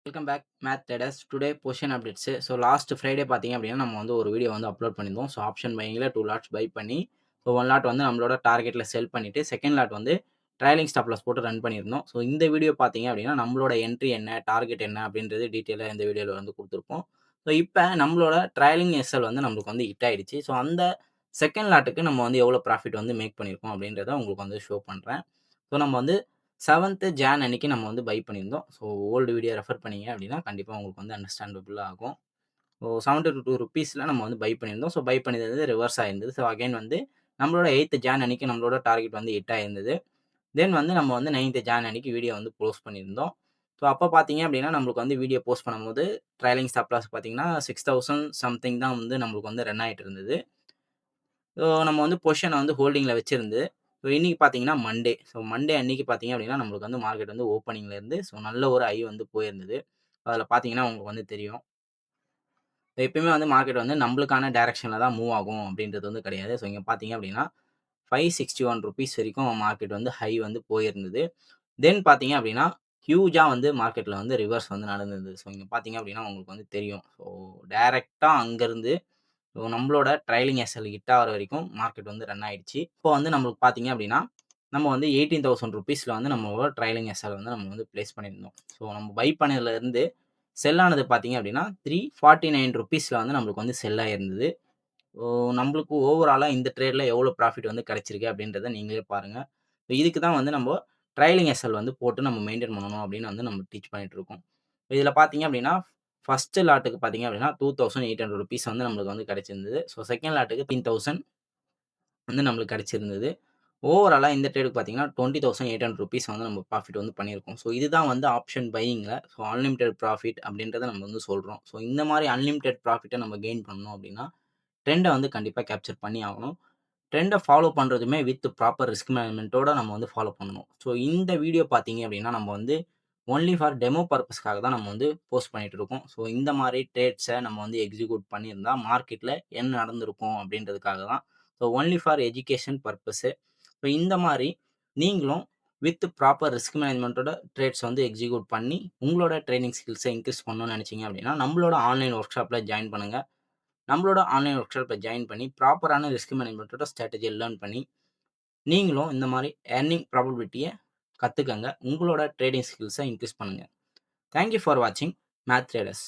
Welcome back math traders. Today position updates. So last Friday பார்த்தீங்க அப்படின்னா, நம்ம வந்து ஒரு வீடியோ வந்து அப்லோட் பண்ணியிருந்தோம். ஸோ ஆப்ஷன் பையிங்கில 2 லாட்ஸ் பை பண்ணி, ஸோ 1 லாட் வந்து நம்மளோட டார்கெட்ல செல் பண்ணிட்டு, செகண்ட் லாட் வந்து ட்ரைலிங் ஸ்டாப் லாஸ் போட்டு ரன் பண்ணியிருந்தோம். ஸோ இந்த வீடியோ பார்த்தீங்க அப்படின்னா, நம்மளோட என்ட்ரி என்ன, டார்கெட் என்ன அப்படின்றது டீட்டெயிலா இந்த வீடியோல வந்து குடுத்துருப்போம். ஸோ இப்ப நம்மளோட ட்ரைலிங் எஸ்எல் வந்து நம்மளுக்கு வந்து ஹிட் ஆயிடுச்சு. ஸோ அந்த செகண்ட் லாட்டுக்கு நம்ம வந்து எவ்வளோ ப்ராஃபிட் வந்து மேக் பண்ணியிருக்கோம் அப்படின்றத உங்களுக்கு வந்து ஷோ பண்றேன். ஸோ நம்ம வந்து 7த் ஜான் அன்னைக்கு நம்ம வந்து பை பண்ணியிருந்தோம். ஸோ ஓல்டு வீடியோ ரெஃபர் பண்ணீங்க அப்படின்னா, கண்டிப்பா உங்களுக்கு வந்து அண்டர்ஸ்டாண்டபிளா ஆகும். ஸோ ₹72 நம்ம வந்து பை பண்ணியிருந்தோம். ஸோ பை பண்ணது வந்து ரிவர்ஸ் ஆயிருந்தது. ஸோ அகைன் வந்து நம்மளோட 8த் ஜான் அன்னைக்கு நம்மளோட டார்கெட் வந்து ஹிட் ஆயிருந்தது. தென் வந்து நம்ம வந்து 9த் ஜான் அன்னைக்கு வீடியோ வந்து போஸ்ட் பண்ணியிருந்தோம். ஸோ அப்ப பார்த்தீங்க அப்படின்னா, நம்மளுக்கு வந்து வீடியோ போஸ்ட் பண்ணும்போது ட்ரைலிங் ஸ்டாப் லாஸ் பார்த்தீங்கன்னா, 6000 சம்திங் தான் வந்து நம்மளுக்கு வந்து ரன் ஆயிட்டு இருந்தது. ஸோ நம்ம வந்து பொசிஷன வந்து ஹோல்டிங்ல வச்சிருந்து, ஸோ இன்னைக்கு பார்த்தீங்கன்னா மண்டே. ஸோ மண்டே அன்னைக்கு பார்த்தீங்க அப்படின்னா, நம்மளுக்கு வந்து மார்க்கெட் வந்து ஓப்பனிங்ல இருந்து ஸோ நல்ல ஒரு ஹை வந்து போயிருந்தது. அதில பார்த்தீங்கன்னா உங்களுக்கு வந்து தெரியும். எப்பயுமே வந்து மார்க்கெட் வந்து நம்மளுக்கான டைரக்ஷன்ல தான் மூவ் ஆகும் அப்படின்றது வந்து கிடையாது. ஸோ இங்க பார்த்தீங்க அப்படின்னா, ₹561 வரைக்கும் மார்க்கெட் வந்து ஹை வந்து போயிருந்தது. தென் பார்த்தீங்க அப்படின்னா, ஹியூஜா வந்து மார்க்கெட்ல வந்து ரிவர்ஸ் வந்து நடந்தது. ஸோ இங்க பார்த்தீங்க அப்படின்னா உங்களுக்கு வந்து தெரியும். ஸோ டைரக்ட்டா அங்கருந்து ஸோ நம்மளோட ட்ரைலிங் எஸ்எல் ஹிட் ஆகுற வரைக்கும் மார்க்கெட் வந்து ரன் ஆயிடுச்சு. இப்போ வந்து நம்மளுக்கு பார்த்தீங்க அப்படின்னா, நம்ம வந்து ₹18,000ல வந்து நம்மளோட ட்ரைலிங் எஸ்எல் வந்து நம்ம வந்து பிளேஸ் பண்ணியிருந்தோம். ஸோ நம்ம பை பண்ணதுலருந்து செல் ஆனது பார்த்தீங்க அப்படின்னா, ₹349ல வந்து நம்மளுக்கு வந்து செல் ஆயிருந்தது. ஸோ நம்மளுக்கு ஓவராலா இந்த ட்ரேட்ல எவ்வளோ ப்ராஃபிட் வந்து கிடைச்சிருக்கு அப்படின்றத நீங்களே பாருங்க. ஸோ இதுக்கு தான் வந்து நம்ம ட்ரைலிங் எஸ்எல் வந்து போட்டு நம்ம மெயின்டெயின் பண்ணணும் அப்படின்னு வந்து நம்ம டீச் பண்ணிட்டு இருக்கோம். இதில பார்த்தீங்க அப்படின்னா, ஃபர்ஸ்ட் லாட்டுக்கு பார்த்தீங்க அப்படின்னா, ₹2,800 வந்து நம்மளுக்கு வந்து கிடைச்சிருந்தது. ஸோ செகண்ட் லாட்டுக்கு 13,000 வந்து நம்மளுக்கு கிடைச்சிருந்தது. ஓவராலா இந்த ட்ரேடுக்கு பார்த்தீங்கன்னா, ₹20,800 வந்து நம்ம ப்ராஃபிட் வந்து பண்ணியிருக்கோம். ஸோ இதுதான் வந்து ஆப்ஷன் பையிங்ல ஸோ அன்லிமிட்டட் ப்ராஃபிட் அப்படின்றத நம்ம வந்து சொல்றோம். ஸோ இந்த மாரி அன்லிமிட்டட் ப்ராஃபிட்ட நம்ம கெயின் பண்ணணும் அப்படின்னா, ட்ரெண்ட வந்து கண்டிப்பா கேப்சர் பண்ணி ஆகணும். ட்ரெண்ட ஃபாலோ பண்றதுமே வித் ப்ராப்பர் ரிஸ்க் மேனேஜ்மென்ட்டோட நம்ம வந்து ஃபாலோ பண்ணணும். ஸோ இந்த வீடியோ பார்த்தீங்க அப்படின்னா, நம்ம வந்து ஒன்லி ஃபார் டெமோ பர்ப்பஸ்க்காக தான் நம்ம வந்து போஸ்ட் பண்ணிட்டு இருக்கோம். ஸோ இந்த மாரி ட்ரேட்ஸ நம்ம வந்து எக்ஸிக்யூட் பண்ணியிருந்தா மார்க்கெட்ல என்ன நடந்திருக்கும் அப்படின்றதுக்காக தான். So only for education purpose. So இந்த மாரி நீங்களும் வித் ப்ராப்பர் ரிஸ்க் மேனேஜ்மென்ட்டோட ட்ரேட்ஸ் வந்து எக்ஸிக்யூட் பண்ணி, உங்களோட ட்ரேடிங் ஸ்கில்ஸ இன்கிரீஸ் பண்ணணும்னு நெனச்சீங்க அப்படின்னா, நம்மளோட ஆன்லைன் ஒர்க் ஷாப்ல ஜாயின் பண்ணுங்க. நம்மளோட ஆன்லைன் ஒர்க் ஷாப்ல ஜாயின் பண்ணி, ப்ராப்பரான ரிஸ்க் மேனேஜ்மென்ட்டோட ஸ்ட்ராட்டஜிய லேர்ன் பண்ணி, நீங்களும் இந்த மாரி ஏர்னிங் ப்ராபபிலிட்டிய கத்துக்கங்க. உங்களோட ட்ரேடிங் ஸ்கில்ஸ இன்கிரீஸ் பண்ணுங்க. தேங்க் யூ ஃபார் வாட்சிங் மேத் ட்ரேடர்ஸ்.